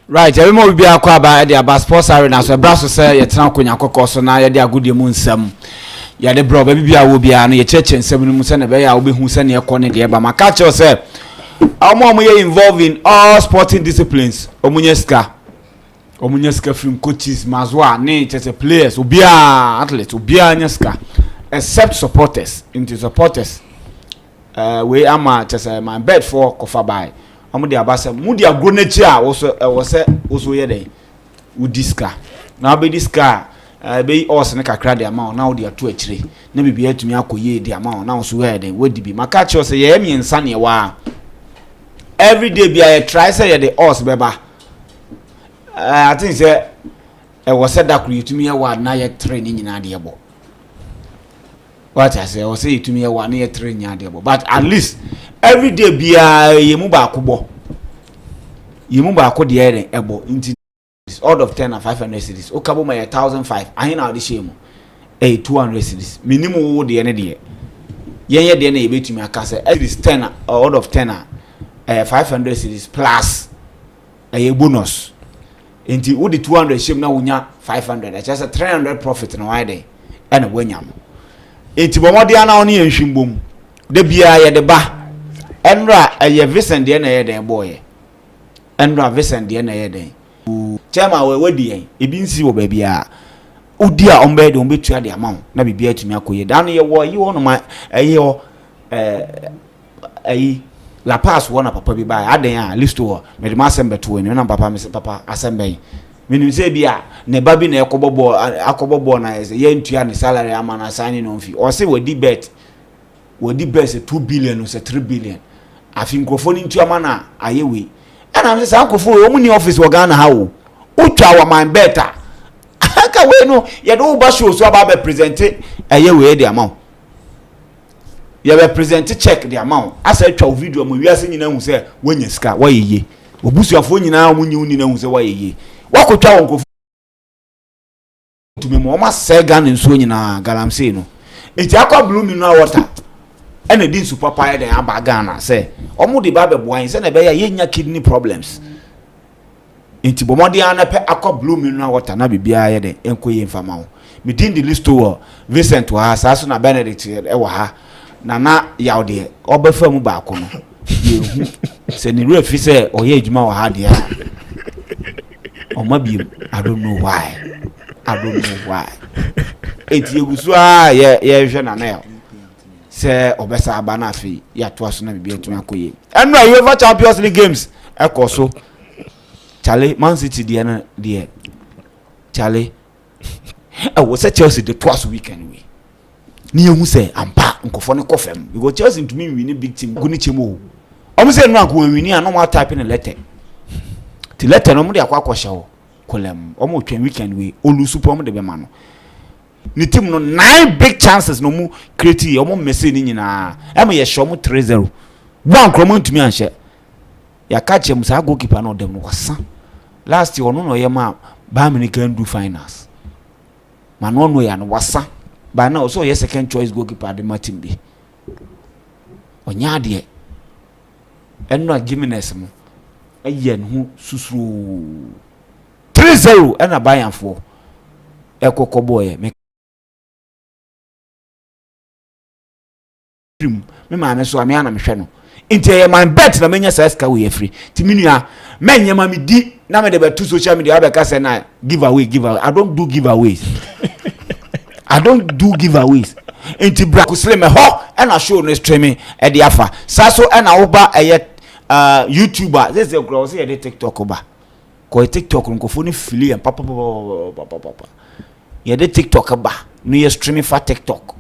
Right, every more be a quaba at the sports arena, so Brasso say, yet now Kunya Cocoso, now you're a good moon some. Ya de bro, baby, I will be an church and 7 months and a bay. I will be who send your corner there. But my catch yourself. Our mom are involved in all sporting disciplines. Omunyeska film coaches, Mazwa, nature players, Ubia athletes, Ubia Nyeska, except supporters. Into supporters, we am just my bed for Kofabai. Amudi Abasa, Mudi Agronetia also yede. Udiska. Now be this car. Be us na kakra the amount now they are 2 actually na be here to me akoye the amount now so where then we be maka cho say ye me nsa ne wa every day be I try say the us beba I think say e was said that you to me wa na ye training nyina de ebo what I say o say to me wa na ye training nyina de ebo but at least every day be ye mu ba akobọ ye mu ba akọ de ebo nti out of 10 and 500 cities. Okabo my 1,005. I ain't out the shame. 200 cities. Minimum would the end of the year. Yeah, the end of me. I can say it is 10 out of 10. 500 cities plus a bonus. Into would the 200 shame now when 500. That's just a 300 profit in a day. And a winyam. Into Bomodiana only and Shimbum. The beer the bar. Endra a Vincent the end boy. Endra Vincent the end. Chema we di ebi nsi wo ba bia odi a ombe de ombe tua de amount na bibia tumi akoye dan ye wo yi wono ma la pass wona papa bi ba aden a list wo me de ma sembe to ni na papa me se papa asembe minim se bia ne ba bi na akobobo na ye ntua ne salary ama na sign no fi o se we di bet 2 billion or 3 billion afi microphone ntua ma na ayewe and I'm saying, Uncle Fu, Omni office Wagana how Ucha my better. I can't wait no, you don't basho so about presented a year way the amount. You have presented check the amount. I said, chow video, we are saying, you say, when you scar, why ye? Obus your phone now when you know, say, why ye? What could tell Uncle to me, Mama Sagan and Swing in a galamsino. It's a bloom in our water. And it didn't super pie the Abagana say, Omo the Baba wines and a bear yenya kidney problems. Into Bomodiana pe aqua bloom in water, nabi beer de enquay infamao. Meeting the list to Vincent to us, as soon as Benedict ewa Nana Yaude, or Befemu Bacono. Send the real fisse or ye Juma had ya. Or maybe I don't know why. It's you, yeah, say obesa abana fi ya to aso na bibia tumi akoye enra UEFA Champions League games ekoso chale Man City de chale wo say Chelsea the twice weekend we ni ehu say ampa nkofo ne kofem because Chelsea to me win big team go ni chemo o say no akọ win an no type in letter ti letter no mo de akọ hye wo kolem o mo twen weekend we olu super mo de be ma no ni team no 9 big chances no mu create omo message ni nyina am ye show mu 3-0 one kromo ntumi anhye ya catch em sa goalkeeper no dem no wasa last year no ye ma Bayern can do finals man no ya no wasa by now so ye second choice goalkeeper the team bi onya de enno Gimenez mo aye no susuru 3-0 and Bayern for ekoko boy me ma me so ame ana me hwe no inte my bet na menya saska we free timinua menya ma me di na me de be to social media abeka say na giveaway I don't do giveaways inte bra ko sle me ho e na show no streaming e de afa saso e na wo ba YouTuber this is grow say e TikTok ba ko TikTok nko fo ni fili en papa ye de TikTok ba no ye streaming for TikTok.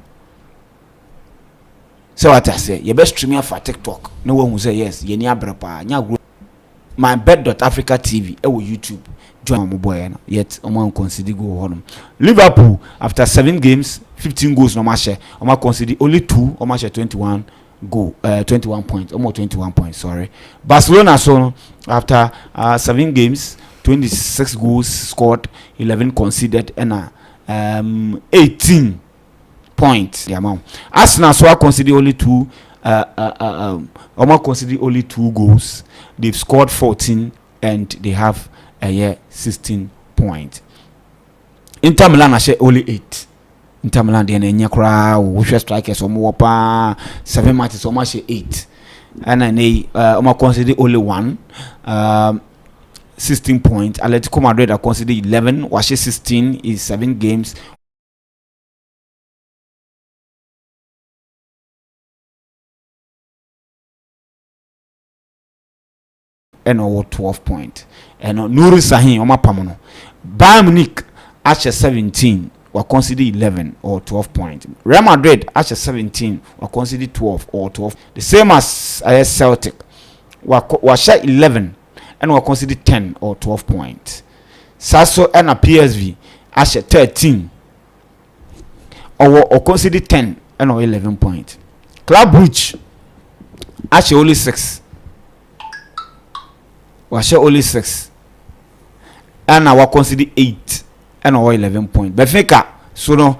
So what I say, you best stream for TikTok. No one will say yes. You need a MYBET.AFRICA TV. YouTube. Join my boy. Yet, I'm consider go home. Liverpool after 7 games, 15 goals no match. I'm consider only 2. I'm 21 points. Almost 21 points. Sorry. Barcelona so after 7 games, 26 goals scored, 11 conceded, and 18. Points the amount. Arsenal so I consider only 2 almost consider only 2 goals. They've scored 14 and they have a 16 points. Inter Milan are only 8. Inter Milan they na kra wo strikers o mo pa 7 matches o ma 8. And then I consider only 1 16 points. Atletico Madrid I consider 11, was 16 is 7 games. And over 12 points. And Nuri Sahin Oma Pamono. Bayern Munich at 17 or consider 11 or 12 points. Real Madrid at 17 or consider 12 or 12. The same as Celtic was 11 and will consider 10 or 12 points. Sasso and a PSV at 13 or consider 10 and or 11 points. Club Brugge at only 6. Was only 6 and I will consider 8 and or 11 points. Benfica so no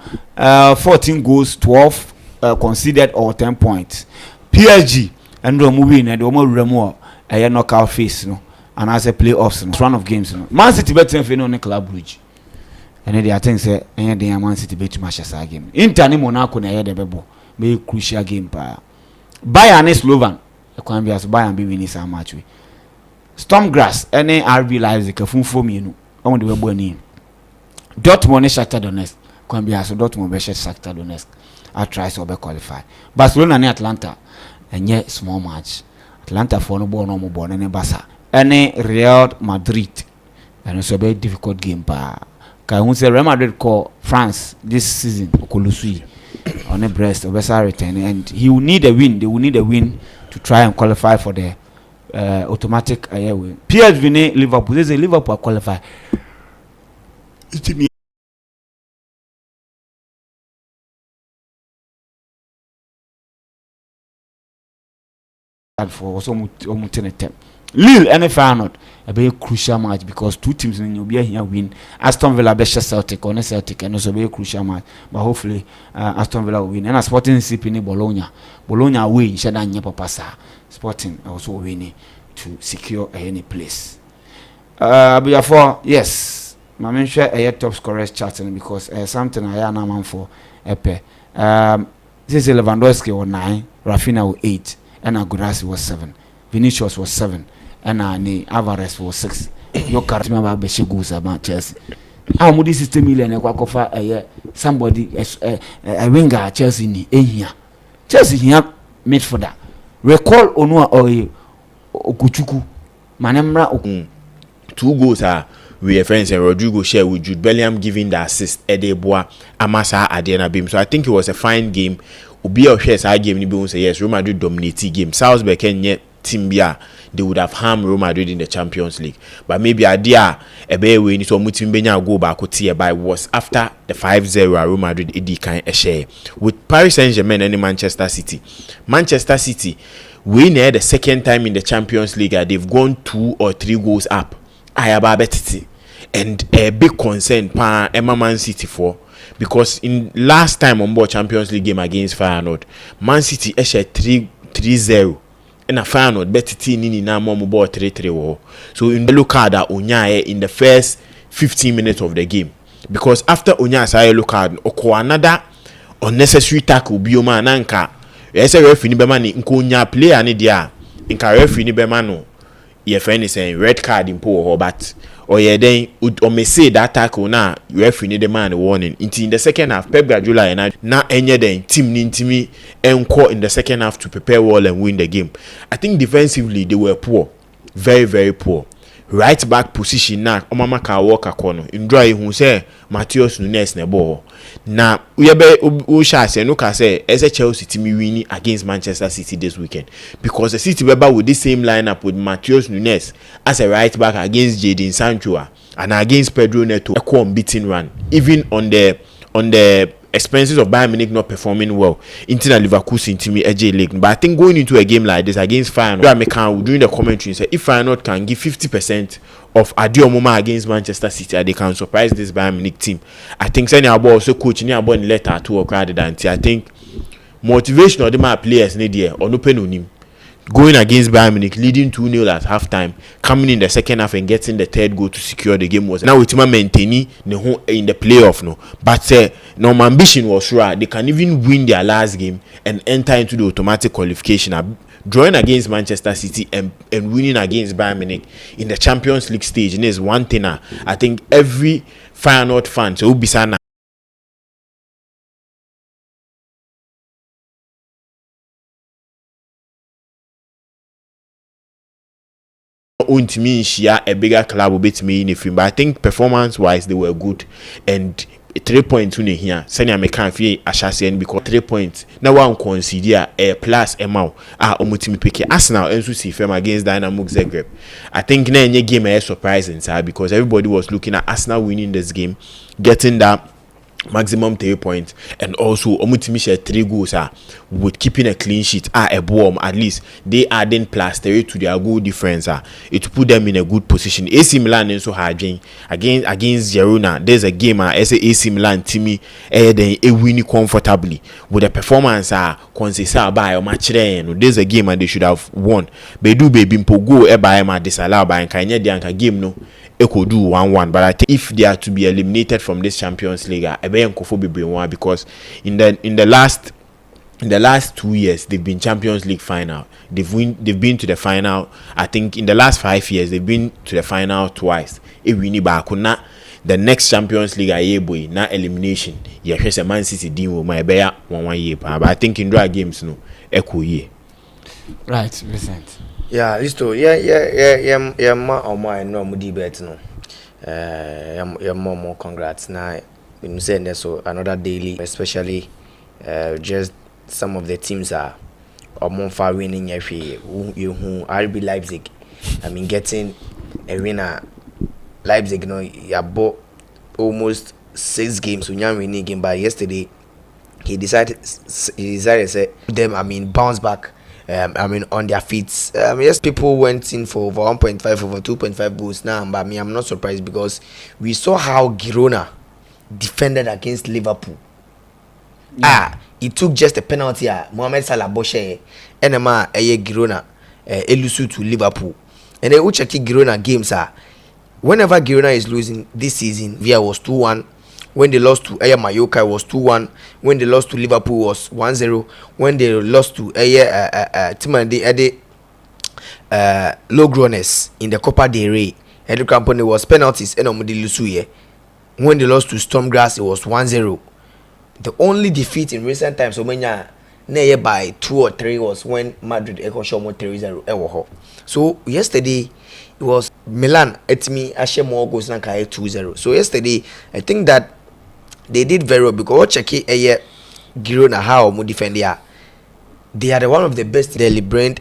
14 goals, 12 considered or 10 points. PSG and the movie and the more a knockout phase no and as a playoffs no run of games no. Man City better than no Club Brugge and they I think say and the Man City bet Manchester game. Inter ni Monaco na the bebo be crucial game pa. Bayern is Slovan e can be as Bayern be winning some match we. Stormgrass any RB Leipzig funfo mienu on the webo ni. Dortmund is Shakhtar Donetsk can be as Dortmund be Shakhtar Donetsk. I try so be qualify. Barcelona ni Atlanta and yet small match. Atlanta for no ball no more ball any Barca. Any Real Madrid and it's a very difficult game pa. Can we say Real Madrid call France this season Okolusui on the breast of return and he will need a win. They will need a win to try and qualify for the automatic win. PSV Liverpool. There's a Liverpool qualify. For some Lille and Feyenoord a very crucial match because two teams in Ubia here win. Aston Villa be Celtic on Celtic and also very crucial match. But hopefully Aston Villa will win. And a Sporting CP in Bologna. Bologna away Shada Nyepa Pasa. Sporting also winning to secure any place. Therefore, yes, my mention a top scorers charting because something I am man for Epe. This is Lewandowski was 9, Rafinha was 8, and Agudasi was 7, Vinicius was 7, and Alvarez was 6. Your card remember Beshigus about Chelsea. How much is 60 million? Somebody a winger at Chelsea ni here. Chelsea here made for that. Recall Onua or Okuchuku. Manemra 2 goals are we friends and Rodrigo share with Jude Bellingham giving the assist Edeboa Amasa Adena Bim. So I think it was a fine game. Obi or shares our game ni say yes, Real Madrid dominated game. Salzburg and yet Timbia they would have harmed Real Madrid in the Champions League. But maybe idea a bear win so Mutimbenya go back by was after the 5-0 Real Madrid Edi kind a share with Paris Saint-Germain and Manchester City. Manchester City we near the second time in the Champions League they've gone 2 or 3 goals up. I have a and a big concern pa Man City for because in last time on board Champions League game against Feyenoord, Man City share 3-0 and a Feyenoord bet nini na more board 3-3. So in the look at that Onya in the first 15 minutes of the game because after Onya say look at oko another unnecessary tackle bioma nanka ese referee ni bema ni nkonya player ni dia nka referee ni bema no your friend is saying red card in poor but or yeah then or may say that tackle now referee need the man warning in the second half Pep Guardiola and now any then team nintimi encore in the second half to prepare well and win the game. I think defensively they were poor, very very poor. Right back position na Omama ka walk akono indra hu say Matheus Nunes na ball na we be o sha say no ka say as a Chelsea team winning against Manchester City this weekend because the City be with the same lineup with Matheus Nunes as a right back against Jadon Sancho and against Pedro Neto a unbeaten run even on the expenses of Bayern Munich not performing well into the Leverkusen team AJ League. But I think going into a game like this against Feyenoord, during the commentary say if Feyenoord can give 50% of Adiomoma against Manchester City, they can surprise this Bayern Munich team. I think sending our ball also coach in our letter to crowded and I think motivation of the players need here or no pen on him going against Bayern Munich, leading 2-0 at halftime, coming in the second half and getting the third goal to secure the game was now with my maintaining in the playoff no. But no, my ambition was sure they can even win their last game and enter into the automatic qualification. Drawing against Manchester City and winning against Bayern Munich in the Champions League stage, and is one thing I think every Feyenoord fan so be sana to me share a bigger club will beat me in a film, but I think performance wise they were good, and 3 points in here senior me can feel ashasian because 3 points now one consider a plus amount omutimi pick Arsenal and see firm against Dynamo Zagreb. I think na any game is surprising sir, because everybody was looking at Arsenal winning this game, getting that maximum 3 points, and also omutimi share 3 goals with keeping a clean sheet a bomb. At least they adding plus 3 to their goal difference it put them in a good position. AC Milan also had against Girona. There's a game as AC Milan team then a winning comfortably with the performance consist by match there. There's a game and they should have won. Bedu baby go by ma disallow by kanya the game no it could do 1-1, but I think if they are to be eliminated from this Champions League, because in the last 2 years they've been Champions League final. They've been to the final. I think in the last 5 years they've been to the final twice. The next Champions League boy na elimination. Yeah, Man City deal with my bear 1 year, but I think in draw games no echo year. Right, Vincent. Yeah, listo. Yeah. My no mudi bet no. More congrats. Now, you say so another daily, especially just some of the teams are more far winning. If you RB Leipzig, I mean getting a winner. Leipzig, you know, you bought almost 6 games. We are winning game, but yesterday he decided to say them. I mean bounce back. On their feet. Yes, people went in for over 1.5, over 2.5 goals now, but I'm not surprised because we saw how Girona defended against Liverpool. Yeah. It took just a penalty. Mohamed Salah Boshe, NMA, Girona, elusu to Liverpool. And then we check Girona games. Whenever Girona is losing this season, Via was 2-1. When they lost to Mallorca, it was 2-1. When they lost to Liverpool, it was 1-0. When they lost to Timandi Logrones in the Copa del Rey, Edu Company was penalties. When they lost to Stormgrass, it was 1-0. The only defeat in recent times, so by 2 or 3 was when Madrid showed 3-0. So yesterday it was Milan at me more goals than 2-0. So yesterday I think that they did very well because check it Girona how mo defend there. They are one of the best Daily Blind,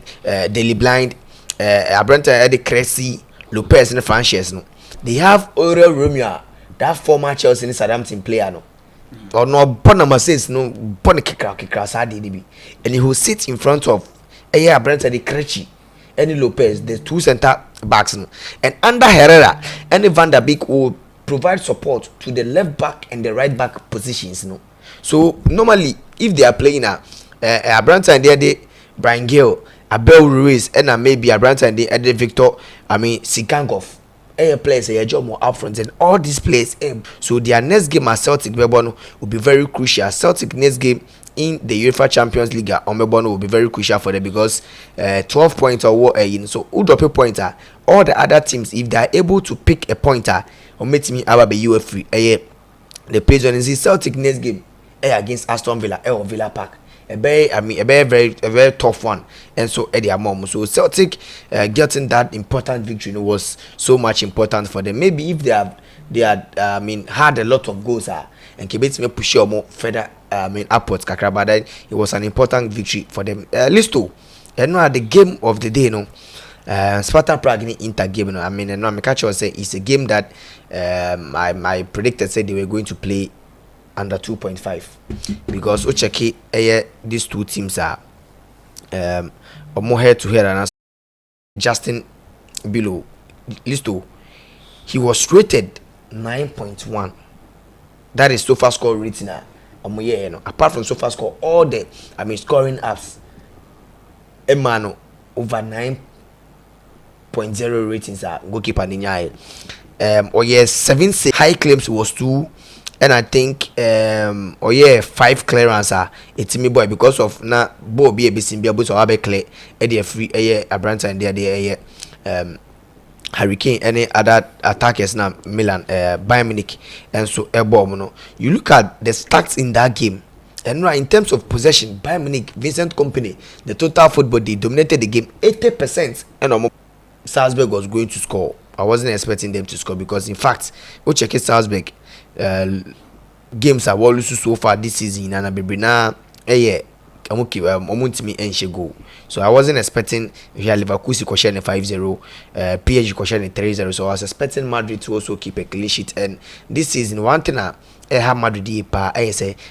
Abranta Eddie Cressy, Lopez and Frances. No, they have Aurel Romeo, that former Chelsea and Southampton player. No, or no Bonama says no Bonica Sadi, and he will sit in front of Abranta Eddie Cressy and Lopez, the 2 center backs. No, and under Herrera and Van der Beek will provide support to the left back and the right back positions. No, so normally if they are playing Abranta and they Brian Gill, Abel Ruiz, and maybe Abranta and they Victor, Sikangov, players a job more up front and all these players. So their next game at Celtic Mebono will be very crucial. Celtic next game in the UEFA Champions League on Mebono will be very crucial for them because 12 points or what so who drop a pointer, all the other teams if they are able to pick a pointer or make me our be UEFA the page on is Celtic next game against Aston Villa or Villa Park. A very tough one, and so Eddie Amom. So Celtic getting that important victory was so much important for them. Maybe if they had had a lot of goals and keep me push more further upwards, but then it was an important victory for them. Listo, and now the game of the day, Sparta Prague in Inter game. I'm catch say it's a game that I predicted said they were going to play under 2.5 because Ocheki these two teams are more head to head and Justin below Listo he was rated 9.1. That is so fast score rating apart from so fast score all the scoring apps Emano over 9.0 ratings goalkeeper ninya or yes 7 high claims was 2 and I think 5 clearance it's me boy because of na bo be a bit be able to be clear e free a branch and there Hurricane any other attackers now Milan Bayern Munich and so no. You look at the stats in that game and right in terms of possession Bayern Munich Vincent Company the total football they dominated the game 80% and Salzburg was going to score. I wasn't expecting them to score because in fact we check it Salzburg games are well so far this season and baby na goal. So I wasn't expecting Leverkusen to share 5-0, PSG to share 3-0. So I was expecting Madrid to also keep a clean sheet. And this season, one thing I have Madrid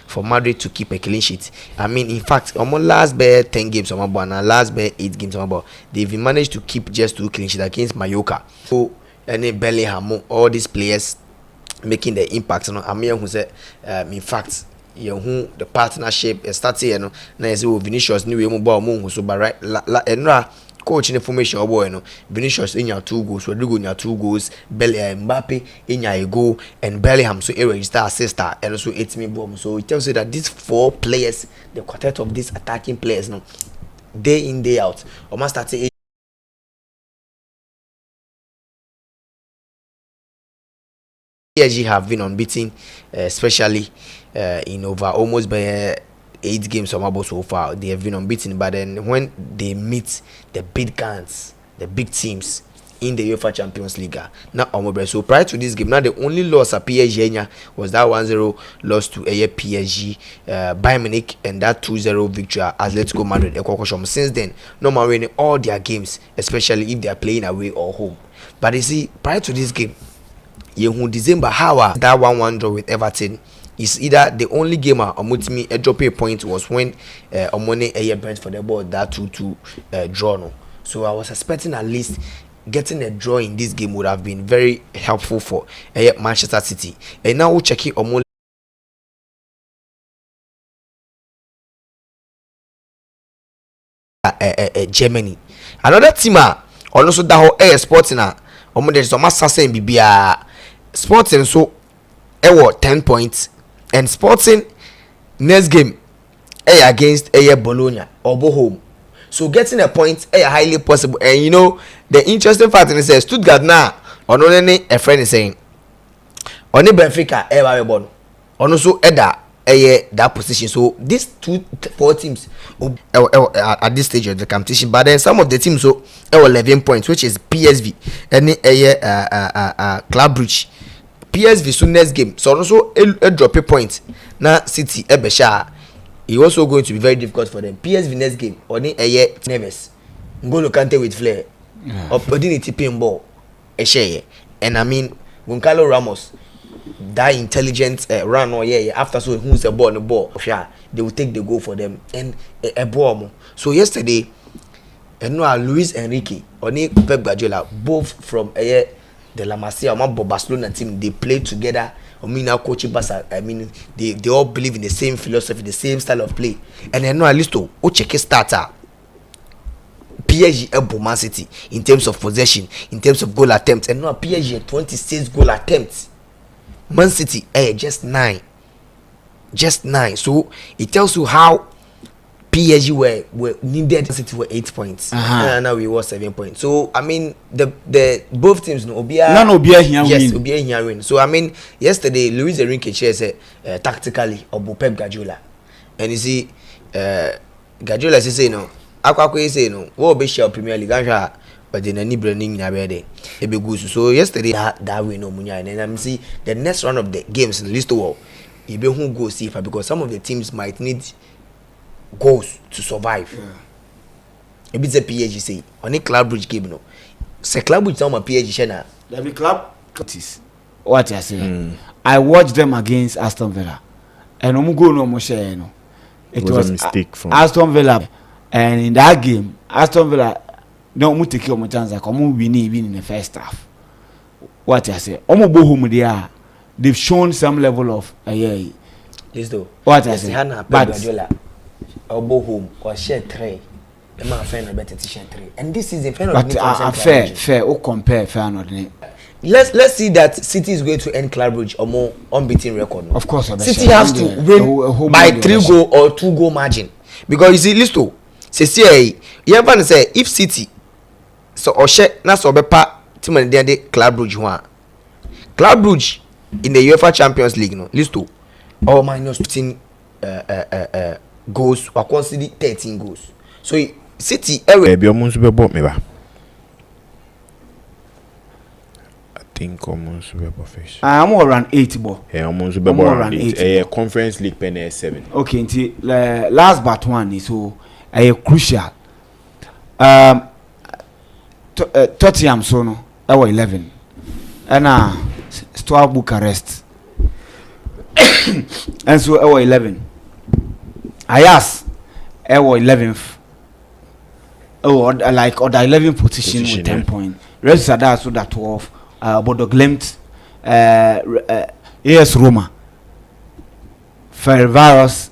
for Madrid to keep a clean sheet. I mean, in fact, last 10 games and last 8 games they've managed to keep just 2 clean sheets against Mallorca. So any Bellingham, all these players making the impact. Amir who said, in fact. Who the partnership started na Vinicius ni we mo ba mo so ba right enra coach in formation boy no Vinicius in 2 goals Rodrigo in 2 goals Mbappe in a goal and Bellingham so a register assist and so 8 me bomb. So it tells you that these 4 players, the quartet of these attacking players no day in day out almost started PSG have been unbeaten, especially in over almost by 8 games so far. They have been unbeaten, but then when they meet the big guns, the big teams in the UEFA Champions League, now so prior to this game, now the only loss at PSG was that 1-0 loss to PSG, Bayern Munich, and that 2-0 victory at Atletico Madrid. Since then, no more winning all their games, especially if they are playing away or home. But you see, prior to this game, December how that 1-1 draw with Everton is either the only game Omutimi a drop a point was when Omone a bench for the ball that 2-2 draw no. So I was expecting at least getting a draw in this game would have been very helpful for Manchester City. And now we'll check it Omone Germany. Another team also that whole Sporting there's some assassin bibia Sporting so 10 points and Sporting next game against Bologna or home. So getting a point highly possible. And you know the interesting fact is Stuttgart now only a friend is saying only Benfica born also that position. So these 4 teams at this stage of the competition, but then some of the teams 11 points, which is PSV and Club Brugge. PSV so next game so also a drop a point now City Ebesha it also going to be very difficult for them. PSV next game only nervous N'Golo Kante with flair opportunity pin ball and I mean Goncalo Ramos that intelligent run after so who's the ball on the ball they will take the goal for them and a ball. So yesterday Luis Enrique or Pep Guardiola both from the La Masia Barcelona team they play together. I mean now coaching Barca, I mean they all believe in the same philosophy, the same style of play. And at least check a starter PSG Man City in terms of possession, in terms of goal attempts, and now PSG 26 goal attempts. Man City just 9. So it tells you how PSG were needed. City were 8 points. And now we were 7 points. So I mean the both teams no Obia here win. So I mean yesterday Luis Enrique said tactically Obo Pep Guardiola. And you see Guardiola say no Akwa say no what be share Premier League but then any branding na be there. E be good. So yesterday that win no munya and I'm see the next round of the games in the list of e be who go see because some of the teams might need goals to survive. Maybe the PSG say on a Club Brugge game no. Say Club Brugge some PSG shena. There be club what you saying. I watched them against Aston Villa. And omu go no mo share no. It was a mistake from Aston Villa. And in that game, Aston Villa no omu take omu chance like omu win even in the first half. What you say? Omu go home there. They've shown some level of Let's do. What I say? But Obo home or share 3 the man fair no better t-shirt 3. And this season fair but fair o compare fair no. Let's see that City is going to end Club Brugge or more unbeaten record. No? Of course, City has to win by 3-goal or 2-goal margin. Because you see, listen, say you ever say if City so or share na so bepa team and the Club Brugge one. Club Brugge in the UEFA Champions League, no, listen, or minus 15 goals or consider 13 goals. So City every think almost perfect. I'm around 8 ball. Yeah, almost around 8. Conference League pen 7. Okay, until last but one is so crucial. Tottenham so no, 11. And Steaua Bucharest. And so 11. Ajax 11th. Oh, like or the 11th position with 10 points. Rest of that so that 12. Bodo Glimt, AS Roma, Ferencváros,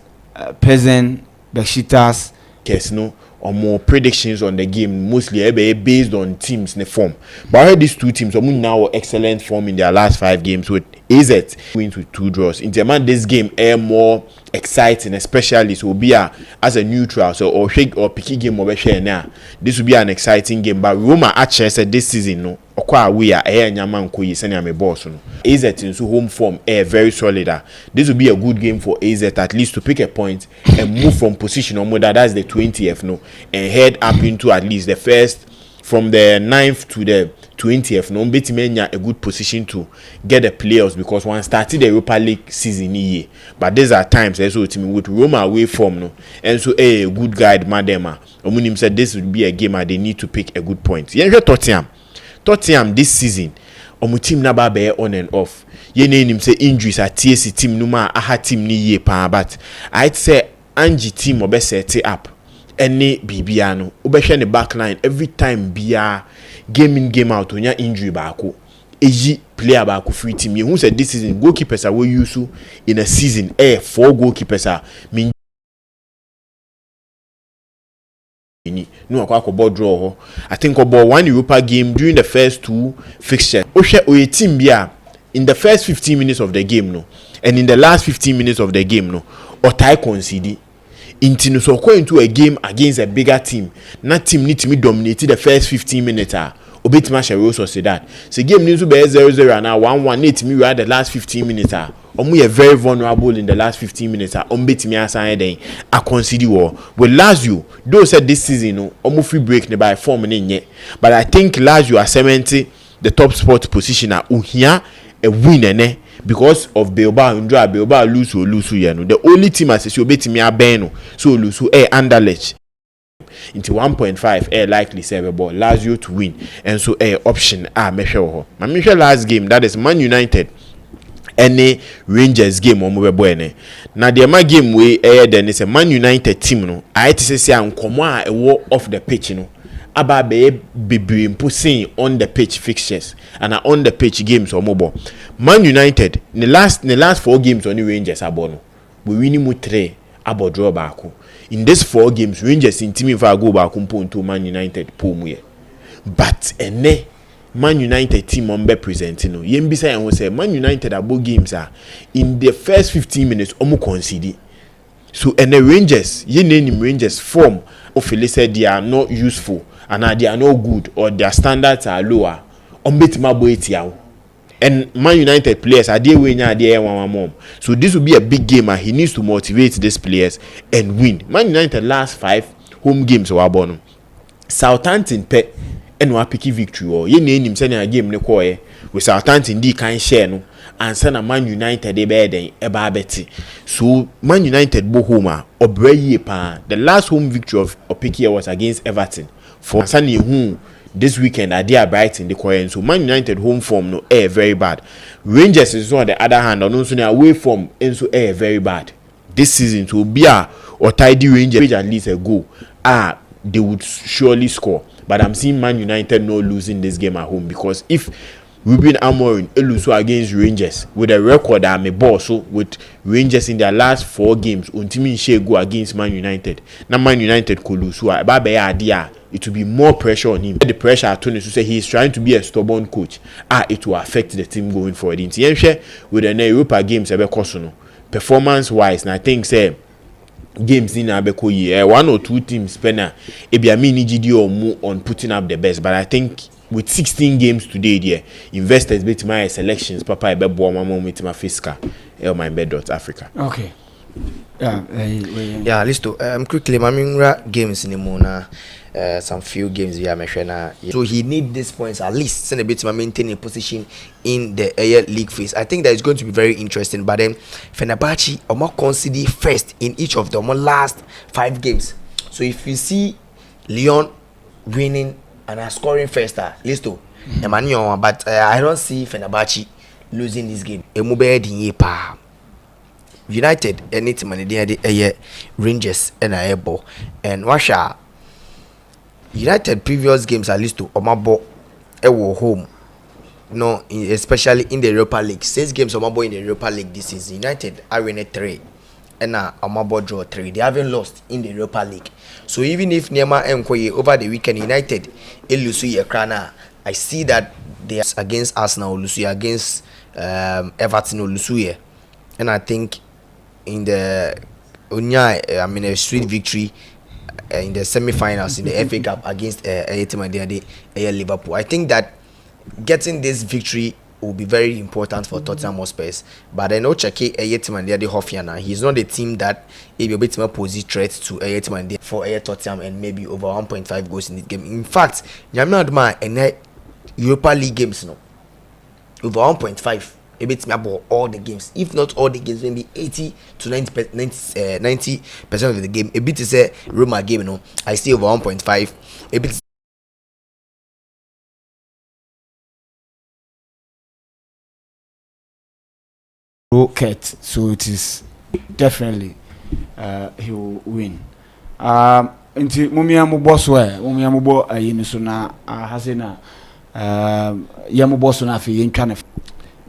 Pezen, Besiktas. Yes, no, or more predictions on the game, mostly based on teams in the form. But I heard these two teams are now excellent form in their last 5 games with AZ wins with 2 draws. In German, this game more exciting, especially so be as a neutral, so or shake or picky game over share now. This will be an exciting game. But Roma actually said this season no. We are Nyaman Koyi send me boss no. AZ in so home form very solid. This will be a good game for AZ at least to pick a point and move from position on that's the 20th no and head up into at least the first from the 9th to the 20th no a good position to get the playoffs because one started the Europa League season year. But these are times also team with Roma away from no and so a good guide Madema. Omunim said this would be a game they need to pick a good point. Yeah, Tottenham this season omu team na ba be on and off ye na nim say injuries at TSC team no ma aha team ni ye pa but I'd say Angie team obe set it up any bibia no obehwe ne back line every time bia game in game out onya injury ba ko eji player ba ko free team ye who said this season goalkeepers are we use in a season 4 goalkeepers are mean no akwa draw. I think about one Europa game during the first 2 fixtures. Oye team bia in the first 15 minutes of the game no, and in the last 15 minutes of the game no, Otai concede. Into so into a game against a bigger team. That team need to be dominated the first 15 minutes. Obetima Shero so say that. So game needs to be 0-0 and now 1-1 need to me the last 15 minutes. We are very vulnerable in the last 15 minutes. Ombetimi aside then a concede war. With Lazio, though said this season no, free break by 4 minutes yet. But I think Lazio are cementing the top spot position at Uhia a win because of Bilbao and Bilbao lose you know. The only team as you Ombetimi abeno so lose Anderlecht. Into 1.5 likely servable Lazio to win and so option measure my measure last game that is Man United any Rangers game on mobile now the my game way then is a Man United team no I to say nkomo a war off the pitch no aba be imposing on the pitch fixtures and on the pitch games or mobile Man United the last 4 games on the Rangers abono we win 3 abo draw back. In these 4 games, Rangers in team if I go back to Man United pomuye. But Man United team on be presenting no. Yembisa and we say Man United abo games are in the first 15 minutes omu concede. So the Rangers, ye name Rangers form of said they are not useful and they are not good or their standards are lower. Ombetima boetiao. And Man United players are there winning there one. So this will be a big game and he needs to motivate these players and win. Man United last 5 home games were born. Southampton pe and wa picky victory or ye name sending a game ne koye with Southampton di kan share no and send a Man United e be den e ba beti. So Man United bo home obreye pa. The last home victory of Opiki was against Everton. For Sunday who this weekend are there Brighton the Korean so Man United home form no very bad. Rangers is on the other hand and also away form and so very bad. This season to be or tidy Rangers at least a goal they would surely score. But I'm seeing Man United not losing this game at home because if Ruben Amorim elusu against Rangers with a record I'm a boss so with Rangers in their last 4 games untimi share go against Man United. Now Man United kolusu idea it will be more pressure on him. The pressure at Tony to say he is trying to be a stubborn coach. It will affect the team going forward. In the with the Europa games performance wise, and I think say games in Abeko year 1 or 2 teams penna it be a mini GD or more on putting up the best, but I think with 16 games today there investors bet my selections papa ebe bo mama with my fiscal MYBET.AFRICA. Okay. Yeah, listo. Quickly, Mamingra games in the Mona. Some few games we are mentioning. So he need these points at least send a bit to maintain a position in the air league phase. I think that is going to be very interesting. But then Fenerbahce are more considered first in each of the last 5 games. So if you see Lyon winning and scoring first, listo. But I don't see Fenerbahce losing this game. United anytime they Rangers and Ebo and Russia. United previous games at least to Omabo Ewo home. No, especially in the Europa League. 6 games Omabo in the Europa League this season. United are winning 3 and Omabo draw 3. They haven't lost in the Europa League. So even if Nema Mkoye over the weekend United Elusu Yekrana, I see that they are against Arsenal Lusu against Everton Lusu, and I think in the a sweet victory in the semi-finals in the FA Cup against Liverpool. I think that getting this victory will be very important for Tottenham Hotspur. But I know Cheke Hofiana, he's not a team that will be able to pose threat to for Tottenham and maybe over 1.5 goals in this game. In fact, Nyama and Europa League games no over 1.5. A bit about all the games, if not all the games, maybe 80 to 90% of the game. A bit is a Roma game, you know. I see over 1.5. A bit. Rocket, so it is definitely he will win. Into Mumiamu Boswell, Mumiamubo, Yinisuna, Hasina, Yamubosuna, Fiyan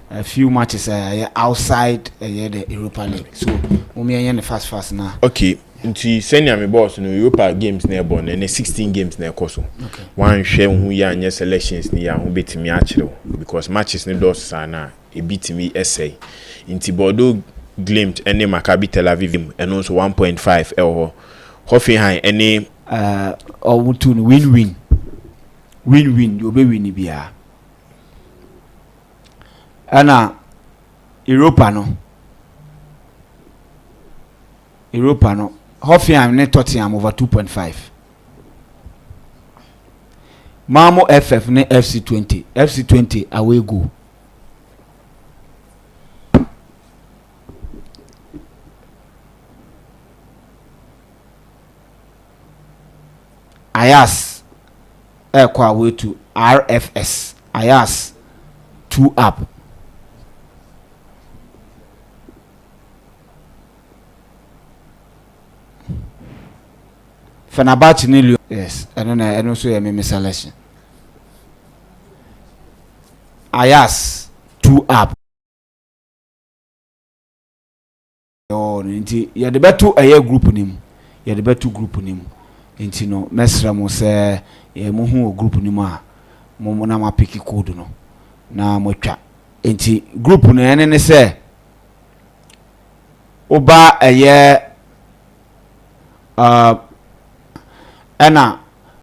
a few matches outside the Europa League. So we are fast now. Okay. Into senior me boss no Europa games na born and 16 games na ekoso. Okay. One share who ya anya selections ni ya who betimi achiro because matches ni dos sana e betimi essay. Into Bordeaux Glimt any Maccabi Tel Aviv and also 1.5 elho. Hoffenheim any or win-win. Win-win you be win bia. Ana Europa no Hoffenheim ne Tottenham over 2.5. Mamo FF ne FC20 away go. Ayas kwa way to RFS Ayas 2 up. Fenerbahce Nilio, yes, and also a meme selection. Ayas 2 up. Oh, you the better a year group name. You the better group name. Inti no mesra mo se ye mo hu group name a mo na ma pick code no na mo twa. Inti group no ene ne se oba a year ena